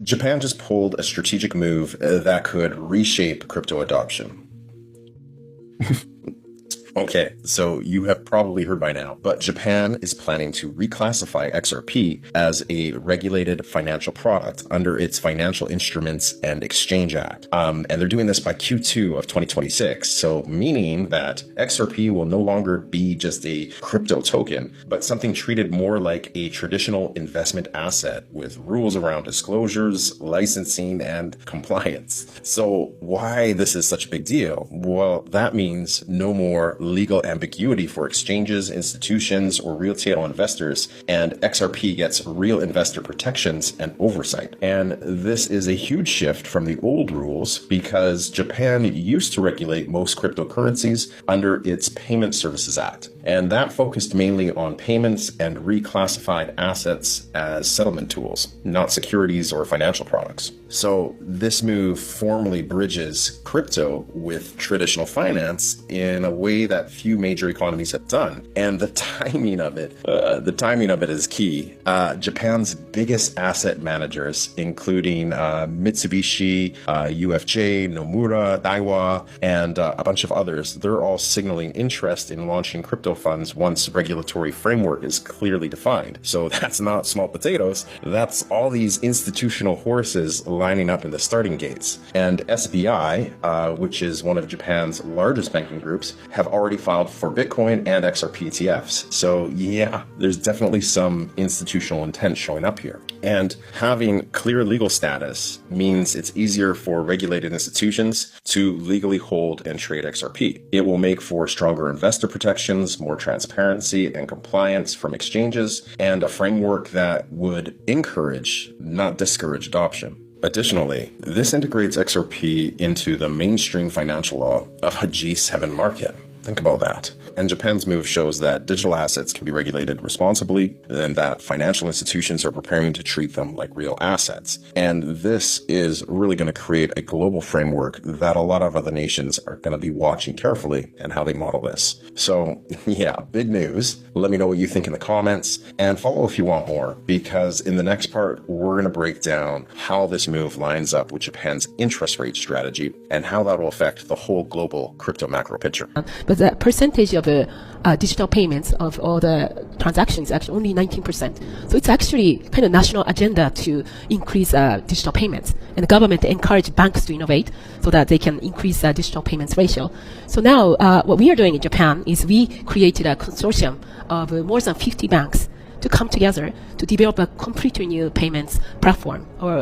Japan just pulled a strategic move that could reshape crypto adoption. Okay, so you have probably heard by now, but Japan is planning to reclassify XRP as a regulated financial product under its Financial Instruments and Exchange Act. And they're doing this by Q2 of 2026. So meaning that XRP will no longer be just a crypto token, but something treated more like a traditional investment asset with rules around disclosures, licensing, and compliance. So why this is such a big deal? Well, that means no more legal ambiguity for exchanges, institutions, or retail investors, and XRP gets real investor protections and oversight. And this is a huge shift from the old rules because Japan used to regulate most cryptocurrencies under its Payment Services Act, and that focused mainly on payments and reclassified assets as settlement tools, not securities or financial products. So this move formally bridges crypto with traditional finance in a way that few major economies have done. And the timing of it is key. Japan's biggest asset managers, including Mitsubishi, UFJ, Nomura, Daiwa, and a bunch of others, they're all signaling interest in launching crypto funds once regulatory framework is clearly defined. So that's not small potatoes. That's all these institutional horses lining up in the starting gates. And SBI, which is one of Japan's largest banking groups, have already filed for Bitcoin and XRP ETFs. So yeah, there's definitely some institutional intent showing up here. And having clear legal status means it's easier for regulated institutions to legally hold and trade XRP. It will make for stronger investor protections, more transparency and compliance from exchanges, and a framework that would encourage, not discourage, adoption. Additionally, this integrates XRP into the mainstream financial law of a G7 market. Think about that. And Japan's move shows that digital assets can be regulated responsibly and that financial institutions are preparing to treat them like real assets. And this is really going to create a global framework that a lot of other nations are going to be watching carefully and how they model this. So yeah, big news. Let me know what you think in the comments and follow if you want more, because in the next part, we're going to break down how this move lines up with Japan's interest rate strategy and how that will affect the whole global crypto macro picture. But the percentage of digital payments of all the transactions is actually only 19%. So it's actually kind of national agenda to increase digital payments. And the government encourage banks to innovate so that they can increase digital payments ratio. So now what we are doing in Japan is we created a consortium of more than 50 banks to come together to develop a completely new payments platform or